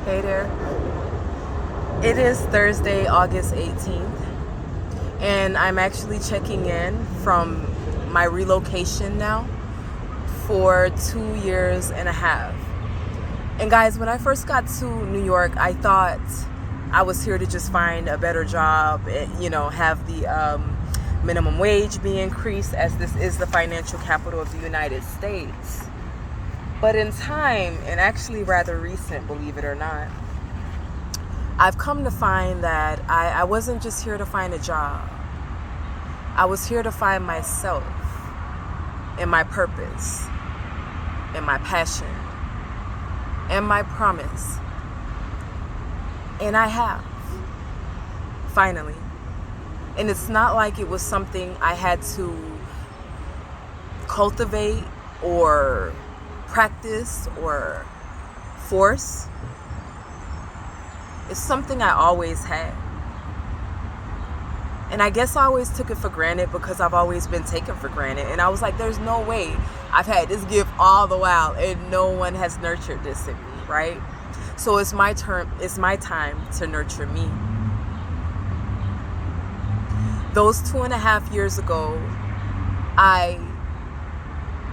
Hey there. It is Thursday, August 18th, and I'm actually checking in from my relocation now for 2 years and a half. And guys, when I first got to New York, I thought I was here to just find a better job, have the minimum wage be increased, as this is the financial capital of the United States. But in time, and actually rather recent, believe it or not, I've come to find that I wasn't just here to find a job. I was here to find myself and my purpose and my passion and my promise. And I have, finally. And it's not like it was something I had to cultivate or practice or force. It's something I always had. And I guess I always took it for granted because I've always been taken for granted. And I was like, there's no way I've had this gift all the while and no one has nurtured this in me, right? So it's my turn, it's my time to nurture me. Those 2.5 years ago, I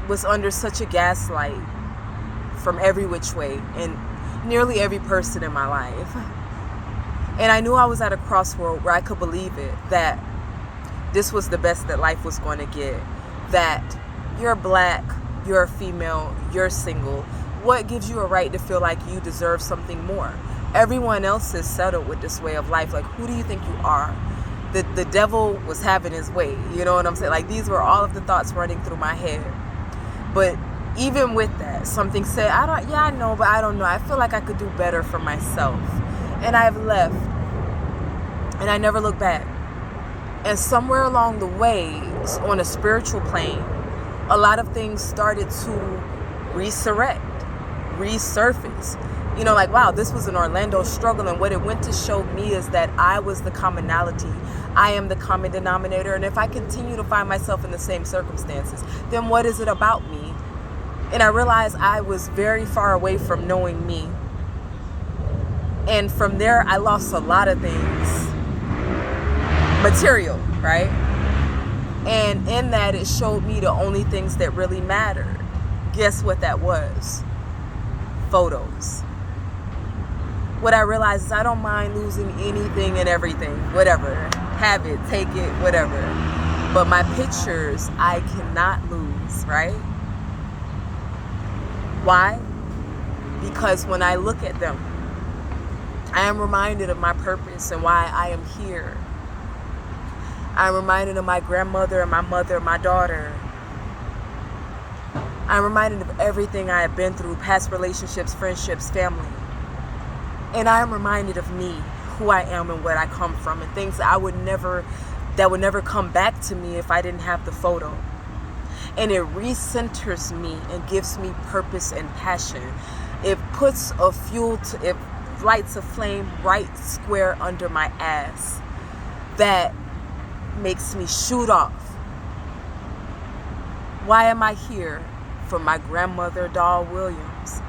was under such a gaslight from every which way and nearly every person in my life. And I knew I was at a crossroad where I could believe it, that this was the best that life was going to get. That you're black, you're a female, you're single. What gives you a right to feel like you deserve something more? Everyone else is settled with this way of life. Like, who do you think you are? The devil was having his way. You know what I'm saying? Like, these were all of the thoughts running through my head. But even with that, something said, I know, but I don't know. I feel like I could do better for myself. And I've left. And I never looked back. And somewhere along the way, on a spiritual plane, a lot of things started to resurrect, resurface. Like, wow, this was an Orlando struggle. And what it went to show me is that I was the commonality. I am the common denominator. And if I continue to find myself in the same circumstances, then what is it about me? And I realized I was very far away from knowing me. And from there, I lost a lot of things. Material, right? And in that, it showed me the only things that really mattered. Guess what that was? Photos. What I realized is I don't mind losing anything and everything. Whatever. Have it, take it, whatever. But my pictures, I cannot lose, right? Why? Because when I look at them, I am reminded of my purpose and why I am here. I'm reminded of my grandmother and my mother and my daughter. I'm reminded of everything I have been through, past relationships, friendships, family. And I am reminded of me, who I am and where I come from, and things that would never come back to me if I didn't have the photo. And it recenters me and gives me purpose and passion. It puts it lights a flame right square under my ass that makes me shoot off. Why am I here? For my grandmother, Doll Williams,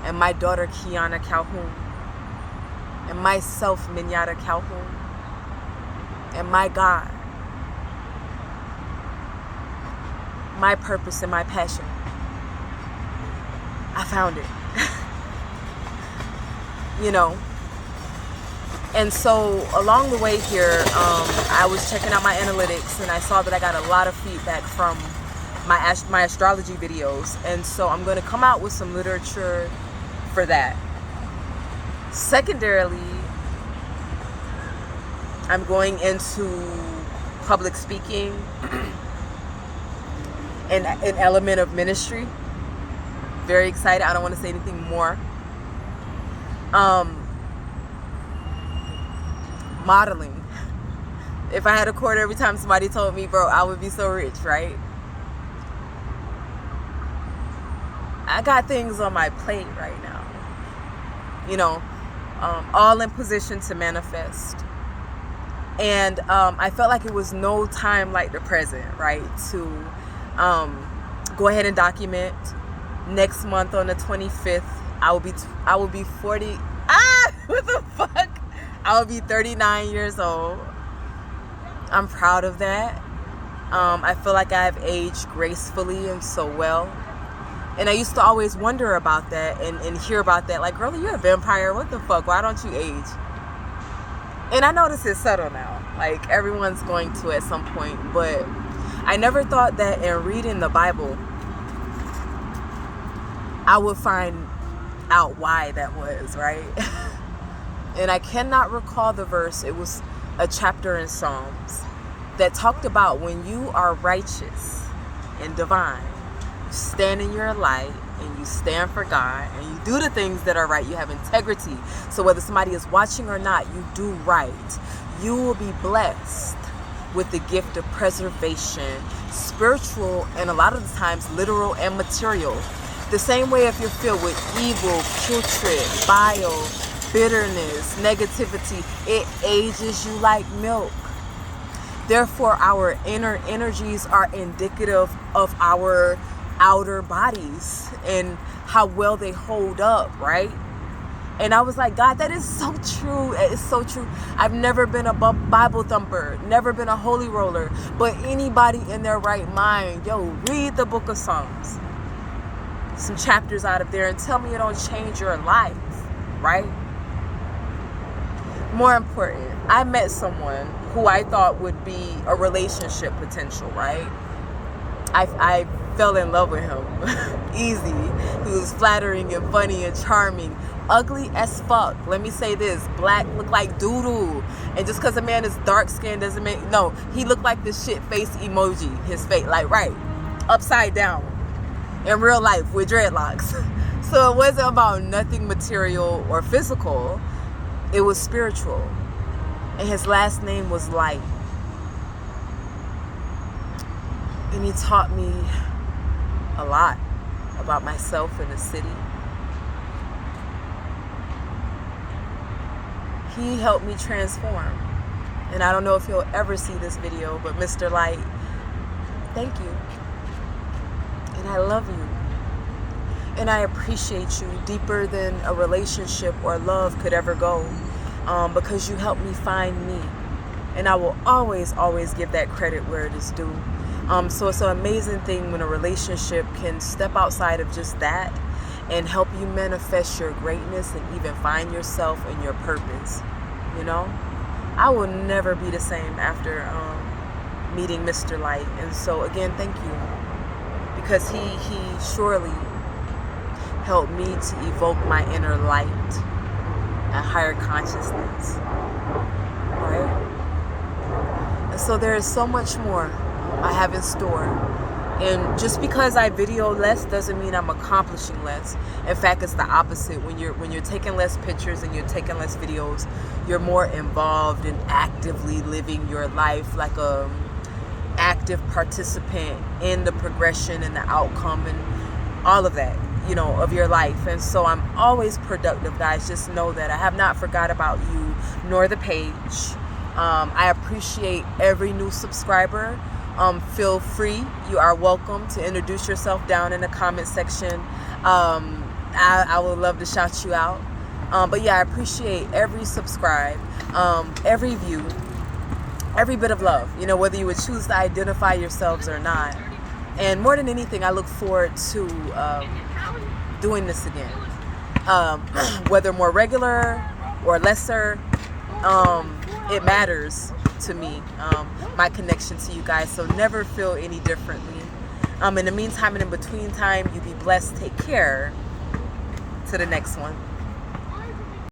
and my daughter, Kiana Calhoun, and myself, Minyata Calhoun, and my God, my purpose and my passion. I found it. And so along the way here, I was checking out my analytics and I saw that I got a lot of feedback from my astrology videos. And so I'm going to come out with some literature for that. Secondarily, I'm going into public speaking and an element of ministry. Very excited. I don't want to say anything more. Modeling. If I had a quarter every time somebody told me, bro, I would be so rich, right? I got things on my plate right now. All in position to manifest. And I felt like it was no time like the present, right? To go ahead and document. Next month on the 25th, I will be What the fuck? I'll be 39 years old. I'm proud of that. I feel like I've aged gracefully and so well. And I used to always wonder about that and hear about that. Like, girl, you're a vampire. What the fuck? Why don't you age? And I notice it's subtle now. Like, everyone's going to at some point. But I never thought that in reading the Bible, I would find out why that was, right? And I cannot recall the verse. It was a chapter in Psalms that talked about when you are righteous and divine, you stand in your light and you stand for God and you do the things that are right. You have integrity. So whether somebody is watching or not, you do right. You will be blessed with the gift of preservation, spiritual, and a lot of the times literal and material. The same way if you're filled with evil, putrid, bile, bitterness, negativity, it ages you like milk. Therefore, our inner energies are indicative of our outer bodies and how well they hold up, right? And I was like, God, that is so true. It's so true. I've never been a Bible thumper, never been a holy roller, but anybody in their right mind, yo, read the book of Psalms, some chapters out of there, and tell me it don't change your life, right? More important, I met someone who I thought would be a relationship potential, right? I fell in love with him easy. He was flattering and funny and charming. Ugly as fuck. Let me say this. Black looked like doo-doo. And just because a man is dark skinned doesn't make... No, he looked like this shit face emoji. His face, like, right, upside down. In real life with dreadlocks. So it wasn't about nothing material or physical. It was spiritual. And his last name was Light. And he taught me a lot about myself in the city. He helped me transform. And I don't know if he'll ever see this video, but Mr. Light, thank you. And I love you. And I appreciate you deeper than a relationship or love could ever go, because you helped me find me. And I will always, always give that credit where it is due. So it's an amazing thing when a relationship can step outside of just that and help you manifest your greatness and even find yourself and your purpose. You know, I will never be the same after meeting Mr. Light. And so again, thank you, because he surely helped me to evoke my inner light and higher consciousness, right? And so there is so much more I have in store. And just because I video less doesn't mean I'm accomplishing less. In fact, it's the opposite. When you're taking less pictures and you're taking less videos, you're more involved in actively living your life like a active participant in the progression and the outcome and all of that, you know, of your life. And so I'm always productive, guys. Just know that I have not forgot about you nor the page. I appreciate every new subscriber. Feel free, you are welcome to introduce yourself down in the comment section. I would love to shout you out. But yeah, I appreciate every subscribe, every view, every bit of love, you know, whether you would choose to identify yourselves or not. And more than anything, I look forward to doing this again, whether more regular or lesser. It matters to me, my connection to you guys, so never feel any differently. In the meantime and in between time, you be blessed. Take care. To the next one.